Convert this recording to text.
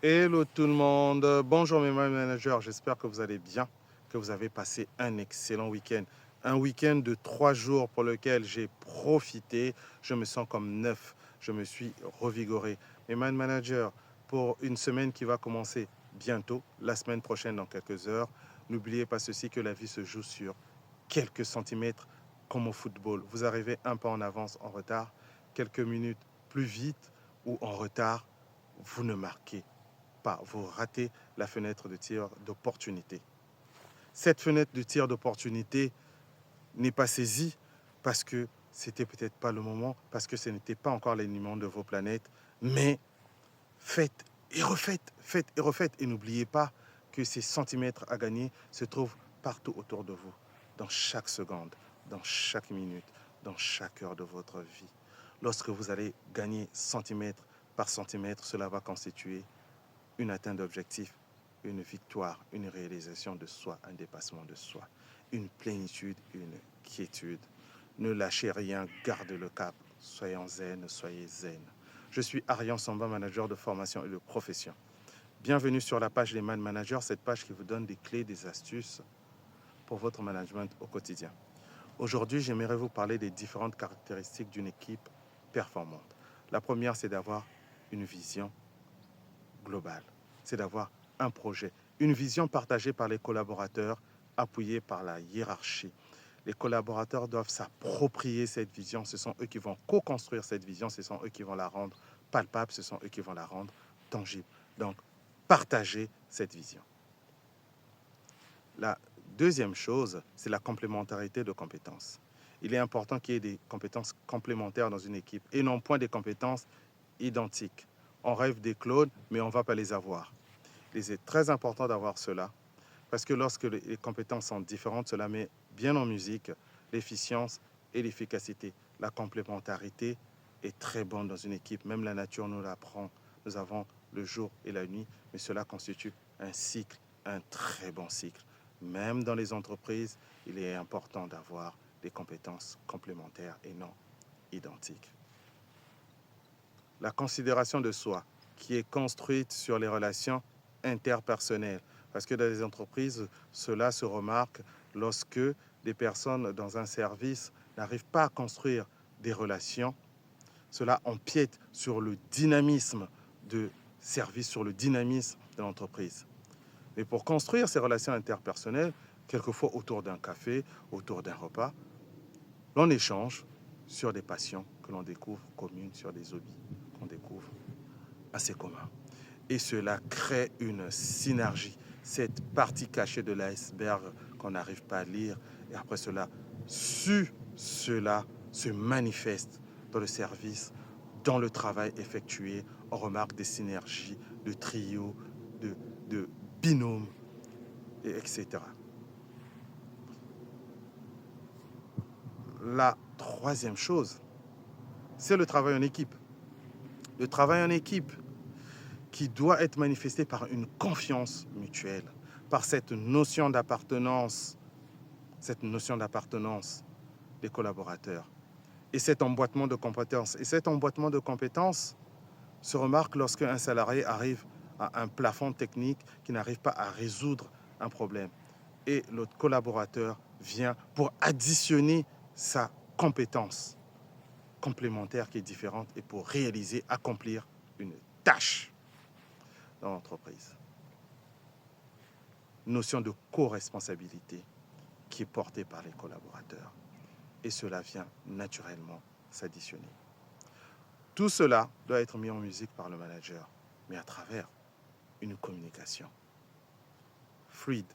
Hello tout le monde, bonjour mes managers, j'espère que vous allez bien, que vous avez passé un excellent week-end. Un week-end de 3 jours pour lequel j'ai profité, je me sens comme neuf, je me suis revigoré. Mes managers, pour une semaine qui va commencer bientôt, la semaine prochaine dans quelques heures, n'oubliez pas ceci que la vie se joue sur quelques centimètres comme au football. Vous arrivez un pas en avance, en retard, quelques minutes plus vite ou en retard, vous ne marquez pas, vous ratez la fenêtre de tir d'opportunité. Cette fenêtre de tir d'opportunité n'est pas saisie parce que c'était peut-être pas le moment, parce que ce n'était pas encore l'alignement de vos planètes, mais faites et refaites, faites et refaites. Et n'oubliez pas que ces centimètres à gagner se trouvent partout autour de vous, dans chaque seconde, dans chaque minute, dans chaque heure de votre vie. Lorsque vous allez gagner centimètre par centimètre, cela va constituer une atteinte d'objectif, une victoire, une réalisation de soi, un dépassement de soi, une plénitude, une quiétude. Ne lâchez rien, gardez le cap. Soyons zen, soyez zen. Je suis Arian Samba, manager de formation et de profession. Bienvenue sur la page des Man Managers, cette page qui vous donne des clés, des astuces pour votre management au quotidien. Aujourd'hui, j'aimerais vous parler des différentes caractéristiques d'une équipe performante. La première, c'est d'avoir une vision globale. C'est d'avoir un projet, une vision partagée par les collaborateurs, appuyée par la hiérarchie. Les collaborateurs doivent s'approprier cette vision. Ce sont eux qui vont co-construire cette vision. Ce sont eux qui vont la rendre palpable. Ce sont eux qui vont la rendre tangible. Donc, partagez cette vision. La deuxième chose, c'est la complémentarité de compétences. Il est important qu'il y ait des compétences complémentaires dans une équipe et non point des compétences identiques. On rêve des clones, mais on ne va pas les avoir. Il est très important d'avoir cela parce que lorsque les compétences sont différentes, cela met bien en musique l'efficience et l'efficacité. La complémentarité est très bonne dans une équipe. Même la nature nous l'apprend. Nous avons le jour et la nuit, mais cela constitue un cycle, un très bon cycle. Même dans les entreprises, il est important d'avoir des compétences complémentaires et non identiques. La considération de soi, qui est construite sur les relations interpersonnelles. Parce que dans les entreprises, cela se remarque lorsque des personnes dans un service n'arrivent pas à construire des relations. Cela empiète sur le dynamisme de service, sur le dynamisme de l'entreprise. Mais pour construire ces relations interpersonnelles, quelquefois autour d'un café, autour d'un repas, l'on échange sur des passions que l'on découvre communes, sur des hobbies qu'on découvre assez communs. Et cela crée une synergie, cette partie cachée de l'iceberg qu'on n'arrive pas à lire. Et après cela, cela se manifeste dans le service, dans le travail effectué. On remarque des synergies de trio, de binômes, etc. La troisième chose, c'est le travail en équipe. Le travail en équipe qui doit être manifesté par une confiance mutuelle, par cette notion d'appartenance des collaborateurs et cet emboîtement de compétences. Et cet emboîtement de compétences se remarque lorsque un salarié arrive à un plafond technique qui n'arrive pas à résoudre un problème. Et l'autre collaborateur vient pour additionner sa compétence complémentaire qui est différente et pour réaliser, accomplir une tâche dans l'entreprise. Notion de co-responsabilité qui est portée par les collaborateurs. Et cela vient naturellement s'additionner. Tout cela doit être mis en musique par le manager, mais à travers une communication fluide,